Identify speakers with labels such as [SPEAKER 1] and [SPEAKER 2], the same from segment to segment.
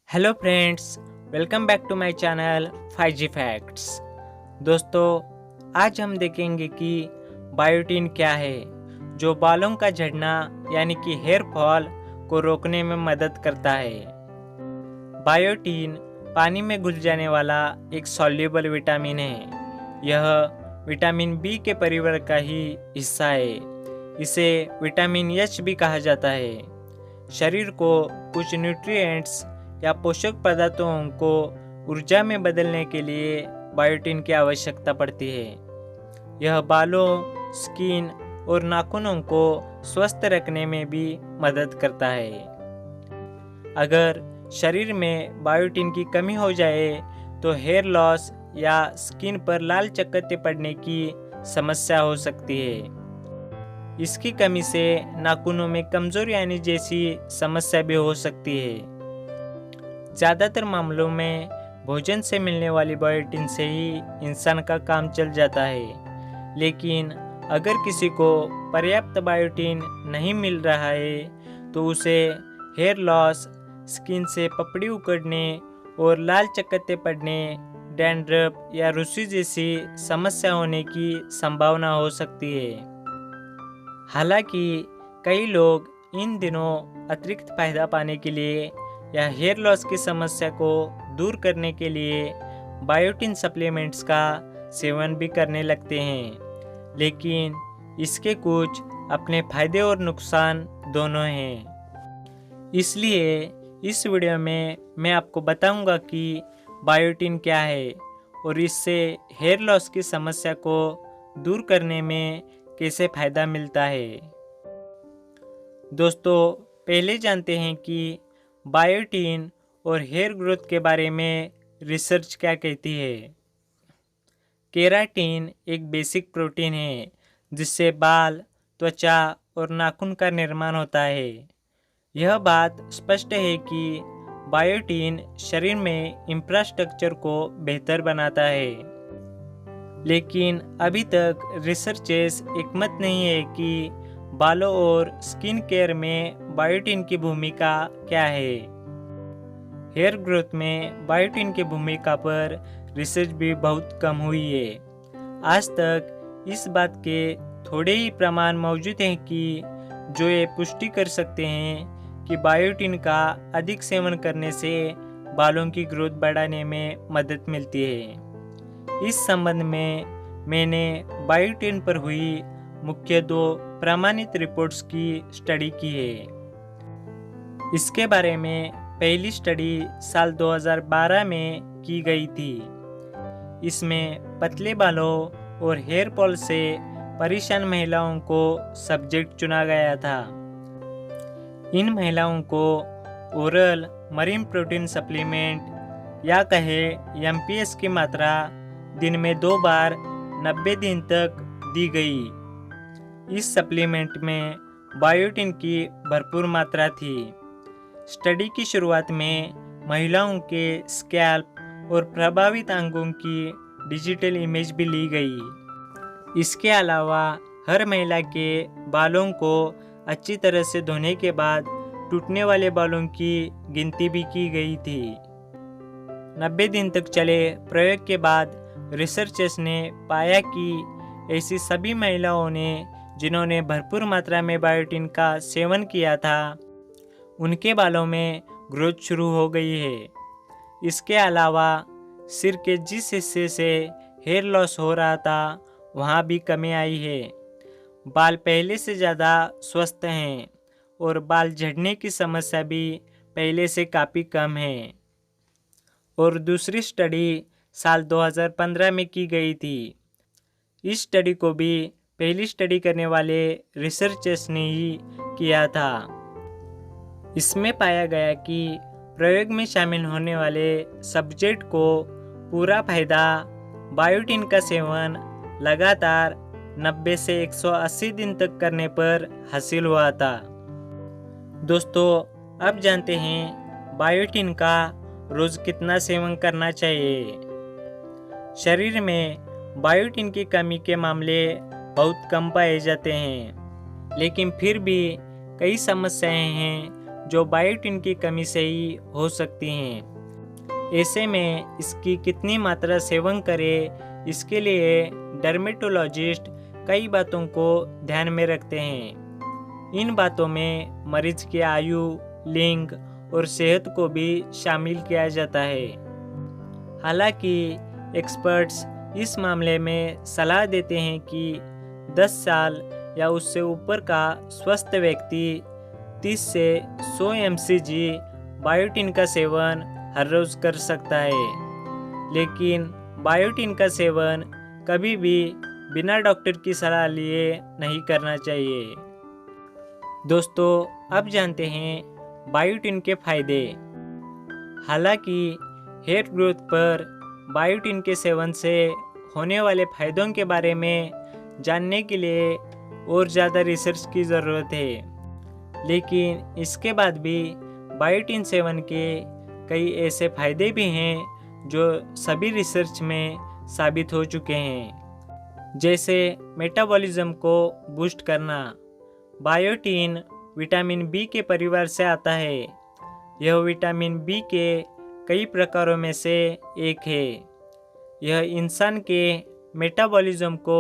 [SPEAKER 1] Hello friends, welcome back to my channel 5G facts. दोस्तों, आज हम देखेंगे कि बायोटिन क्या है जो बालों का झड़ना यानी कि हेयर फॉल को रोकने में मदद करता है। बायोटिन पानी में घुल जाने वाला एक सॉल्युबल विटामिन है। यह विटामिन बी के परिवार का ही हिस्सा है। इसे विटामिन एच भी कहा जाता है। शरीर को कुछ न्यूट्रिएंट्स या पोषक पदार्थों को ऊर्जा में बदलने के लिए बायोटिन की आवश्यकता पड़ती है। यह बालों, स्किन और नाखूनों को स्वस्थ रखने में भी मदद करता है। अगर शरीर में बायोटिन की कमी हो जाए तो हेयर लॉस या स्किन पर लाल चकत्ते पड़ने की समस्या हो सकती है। इसकी कमी से नाखूनों में कमजोरी आने जैसी समस्या भी हो सकती है। ज़्यादातर मामलों में भोजन से मिलने वाली बायोटिन से ही इंसान का काम चल जाता है, लेकिन अगर किसी को पर्याप्त बायोटिन नहीं मिल रहा है तो उसे हेयर लॉस, स्किन से पपड़ी उखड़ने और लाल चकत्ते पड़ने, डैंड्रफ या रुसी जैसी समस्या होने की संभावना हो सकती है। हालांकि कई लोग इन दिनों अतिरिक्त फायदा पाने के लिए या हेयर लॉस की समस्या को दूर करने के लिए बायोटिन सप्लीमेंट्स का सेवन भी करने लगते हैं, लेकिन इसके कुछ अपने फायदे और नुकसान दोनों हैं। इसलिए इस वीडियो में मैं आपको बताऊंगा कि बायोटिन क्या है और इससे हेयर लॉस की समस्या को दूर करने में कैसे फायदा मिलता है। दोस्तों, पहले जानते हैं कि बायोटिन और हेयर ग्रोथ के बारे में रिसर्च क्या कहती है। केराटिन एक बेसिक प्रोटीन है जिससे बाल, त्वचा और नाखून का निर्माण होता है। यह बात स्पष्ट है कि बायोटिन शरीर में इंफ्रास्ट्रक्चर को बेहतर बनाता है, लेकिन अभी तक रिसर्चेस एकमत नहीं है कि बालों और स्किन केयर में बायोटिन की भूमिका क्या है। हेयर ग्रोथ में बायोटिन की भूमिका पर रिसर्च भी बहुत कम हुई है। आज तक इस बात के थोड़े ही प्रमाण मौजूद हैं कि जो ये पुष्टि कर सकते हैं कि बायोटिन का अधिक सेवन करने से बालों की ग्रोथ बढ़ाने में मदद मिलती है। इस संबंध में मैंने बायोटिन पर हुई मुख्य 2 प्रमाणित रिपोर्ट्स की स्टडी की है। इसके बारे में पहली स्टडी साल 2012 में की गई थी। इसमें पतले बालों और हेयर फॉल से परेशान महिलाओं को सब्जेक्ट चुना गया था। इन महिलाओं को ओरल मरीन प्रोटीन सप्लीमेंट या कहे एमपीएस की मात्रा दिन में 2 बार 90 दिन तक दी गई। इस सप्लीमेंट में बायोटिन की भरपूर मात्रा थी। स्टडी की शुरुआत में महिलाओं के स्कैल्प और प्रभावित अंगों की डिजिटल इमेज भी ली गई। इसके अलावा हर महिला के बालों को अच्छी तरह से धोने के बाद टूटने वाले बालों की गिनती भी की गई थी। 90 दिन तक चले प्रयोग के बाद रिसर्चर्स ने पाया कि ऐसी सभी महिलाओं ने जिन्होंने भरपूर मात्रा में बायोटिन का सेवन किया था, उनके बालों में ग्रोथ शुरू हो गई है। इसके अलावा सिर के जिस हिस्से से हेयर लॉस हो रहा था वहाँ भी कमी आई है। बाल पहले से ज़्यादा स्वस्थ हैं और बाल झड़ने की समस्या भी पहले से काफ़ी कम है। और दूसरी स्टडी साल 2015 में की गई थी। इस स्टडी को भी पहली स्टडी करने वाले रिसर्चर्स ने ही किया था। इसमें पाया गया कि प्रयोग में शामिल होने वाले सब्जेक्ट को पूरा फायदा बायोटिन का सेवन लगातार 90 से 180 दिन तक करने पर हासिल हुआ था। दोस्तों, अब जानते हैं बायोटिन का रोज कितना सेवन करना चाहिए। शरीर में बायोटिन की कमी के मामले बहुत कम पाए जाते हैं, लेकिन फिर भी कई समस्याएं हैं जो बायोटिन की कमी से ही हो सकती हैं। ऐसे में इसकी कितनी मात्रा सेवन करें, इसके लिए डर्मेटोलॉजिस्ट कई बातों को ध्यान में रखते हैं। इन बातों में मरीज की आयु, लिंग और सेहत को भी शामिल किया जाता है। हालांकि एक्सपर्ट्स इस मामले में सलाह देते हैं कि 10 साल या उससे ऊपर का स्वस्थ व्यक्ति 30 से 100 mcg बायोटिन का सेवन हर रोज कर सकता है। लेकिन बायोटिन का सेवन कभी भी बिना डॉक्टर की सलाह लिए नहीं करना चाहिए। दोस्तों, अब जानते हैं बायोटिन के फायदे। हालांकि हेयर ग्रोथ पर बायोटिन के सेवन से होने वाले फायदों के बारे में जानने के लिए और ज़्यादा रिसर्च की ज़रूरत है, लेकिन इसके बाद भी बायोटिन सेवन के कई ऐसे फायदे भी हैं जो सभी रिसर्च में साबित हो चुके हैं। जैसे मेटाबॉलिज्म को बूस्ट करना। बायोटिन विटामिन बी के परिवार से आता है। यह विटामिन बी के कई प्रकारों में से एक है। यह इंसान के मेटाबॉलिज्म को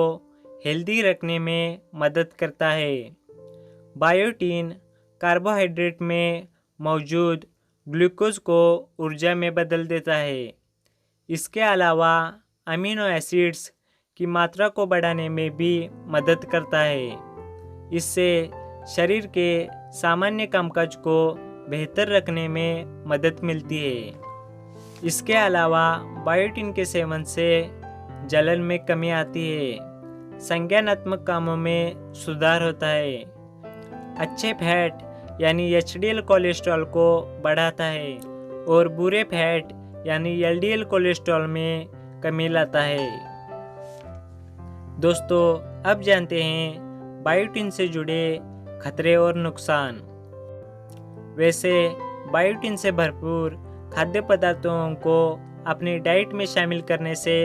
[SPEAKER 1] हेल्दी रखने में मदद करता है। बायोटिन कार्बोहाइड्रेट में मौजूद ग्लूकोज को ऊर्जा में बदल देता है। इसके अलावा अमीनो एसिड्स की मात्रा को बढ़ाने में भी मदद करता है। इससे शरीर के सामान्य कामकाज को बेहतर रखने में मदद मिलती है। इसके अलावा बायोटिन के सेवन से जलन में कमी आती है, संज्ञानात्मक कामों में सुधार होता है, अच्छे फैट यानी एचडीएल कोलेस्ट्रॉल को बढ़ाता है और बुरे फैट यानी एलडीएल कोलेस्ट्रॉल में कमी लाता है। दोस्तों, अब जानते हैं बायोटिन से जुड़े खतरे और नुकसान। वैसे बायोटिन से भरपूर खाद्य पदार्थों को अपनी डाइट में शामिल करने से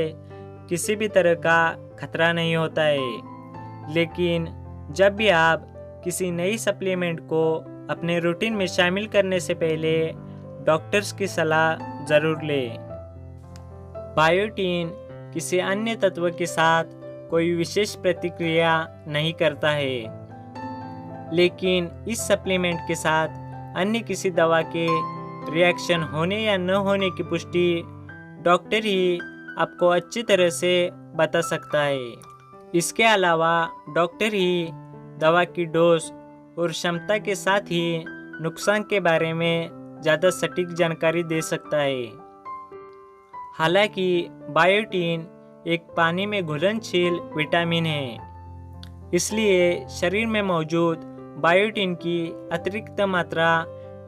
[SPEAKER 1] किसी भी तरह का खतरा नहीं होता है, लेकिन जब भी आप किसी नई सप्लीमेंट को अपने रूटीन में शामिल करने से पहले डॉक्टर्स की सलाह जरूर लें। बायोटिन किसी अन्य तत्व के साथ कोई विशेष प्रतिक्रिया नहीं करता है, लेकिन इस सप्लीमेंट के साथ अन्य किसी दवा के रिएक्शन होने या न होने की पुष्टि डॉक्टर ही आपको अच्छी तरह से बता सकता है। इसके अलावा डॉक्टर ही दवा की डोज और क्षमता के साथ ही नुकसान के बारे में ज़्यादा सटीक जानकारी दे सकता है। हालांकि बायोटिन एक पानी में घुलनशील विटामिन है, इसलिए शरीर में मौजूद बायोटिन की अतिरिक्त मात्रा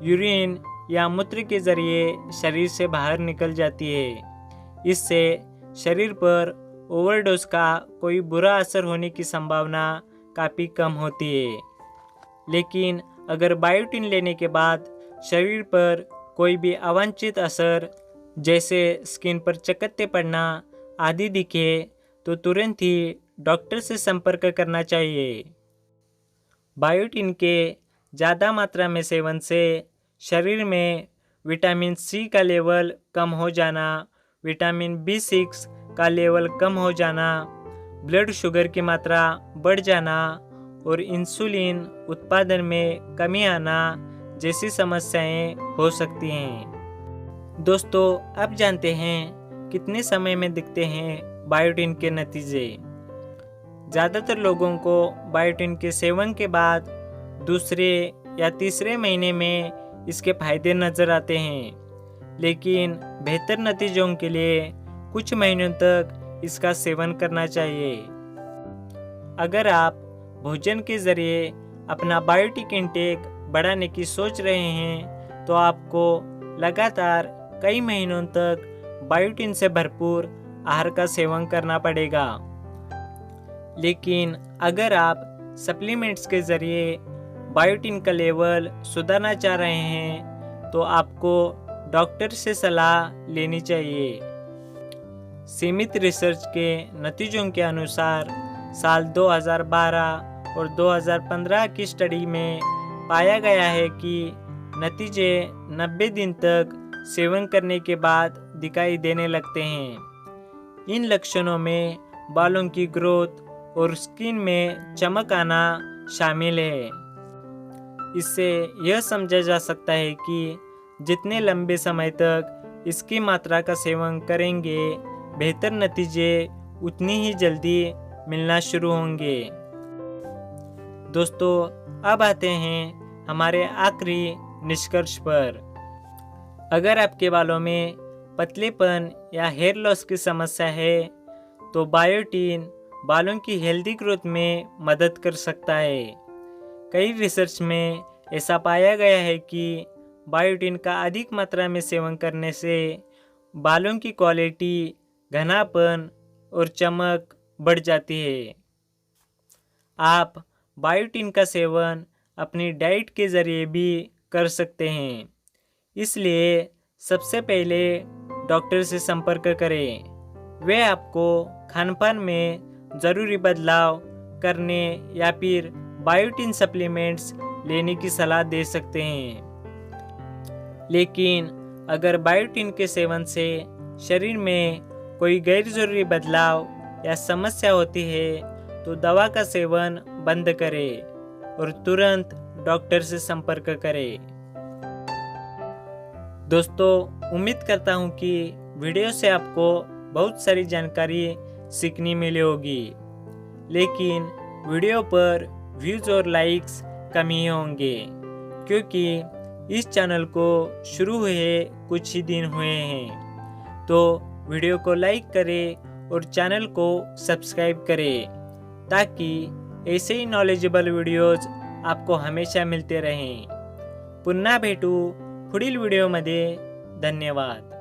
[SPEAKER 1] यूरिन या मूत्र के जरिए शरीर से बाहर निकल जाती है। इससे शरीर पर ओवरडोज का कोई बुरा असर होने की संभावना काफ़ी कम होती है। लेकिन अगर बायोटिन लेने के बाद शरीर पर कोई भी अवांछित असर जैसे स्किन पर चकत्ते पड़ना आदि दिखे तो तुरंत ही डॉक्टर से संपर्क करना चाहिए। बायोटिन के ज़्यादा मात्रा में सेवन से शरीर में विटामिन सी का लेवल कम हो जाना, विटामिन B6 का लेवल कम हो जाना, ब्लड शुगर की मात्रा बढ़ जाना और इंसुलिन उत्पादन में कमी आना जैसी समस्याएं हो सकती हैं। दोस्तों, अब जानते हैं कितने समय में दिखते हैं बायोटिन के नतीजे। ज़्यादातर लोगों को बायोटिन के सेवन के बाद दूसरे या तीसरे महीने में इसके फायदे नज़र आते हैं, लेकिन बेहतर नतीजों के लिए कुछ महीनों तक इसका सेवन करना चाहिए। अगर आप भोजन के जरिए अपना बायोटिक इंटेक बढ़ाने की सोच रहे हैं तो आपको लगातार कई महीनों तक बायोटिन से भरपूर आहार का सेवन करना पड़ेगा। लेकिन अगर आप सप्लीमेंट्स के जरिए बायोटिन का लेवल सुधारना चाह रहे हैं तो आपको डॉक्टर से सलाह लेनी चाहिए। सीमित रिसर्च के नतीजों के अनुसार साल 2012 और 2015 की स्टडी में पाया गया है कि नतीजे 90 दिन तक सेवन करने के बाद दिखाई देने लगते हैं। इन लक्षणों में बालों की ग्रोथ और स्किन में चमक आना शामिल है। इससे यह समझा जा सकता है कि जितने लंबे समय तक इसकी मात्रा का सेवन करेंगे, बेहतर नतीजे उतनी ही जल्दी मिलना शुरू होंगे। दोस्तों, अब आते हैं हमारे आखिरी निष्कर्ष पर। अगर आपके बालों में पतलेपन या हेयर लॉस की समस्या है तो बायोटीन बालों की हेल्दी ग्रोथ में मदद कर सकता है। कई रिसर्च में ऐसा पाया गया है कि बायोटीन का अधिक मात्रा में सेवन करने से बालों की क्वालिटी, घनापन और चमक बढ़ जाती है। आप बायोटीन का सेवन अपनी डाइट के ज़रिए भी कर सकते हैं, इसलिए सबसे पहले डॉक्टर से संपर्क करें। वे आपको खानपान में ज़रूरी बदलाव करने या फिर बायोटीन सप्लीमेंट्स लेने की सलाह दे सकते हैं। लेकिन अगर बायोटीन के सेवन से शरीर में कोई गैर जरूरी बदलाव या समस्या होती है तो दवा का सेवन बंद करें और तुरंत डॉक्टर से संपर्क करें। दोस्तों, उम्मीद करता हूँ कि वीडियो से आपको बहुत सारी जानकारी सीखनी मिली होगी, लेकिन वीडियो पर व्यूज़ और लाइक्स कम ही होंगे क्योंकि इस चैनल को शुरू हुए कुछ ही दिन हुए हैं। तो वीडियो को लाइक करें और चैनल को सब्सक्राइब करें ताकि ऐसे ही नॉलेजेबल व्हिडिओज आपको हमेशा मिळते रहें। पुन्हा भेटू पुढील व्हिडिओमध्ये। धन्यवाद।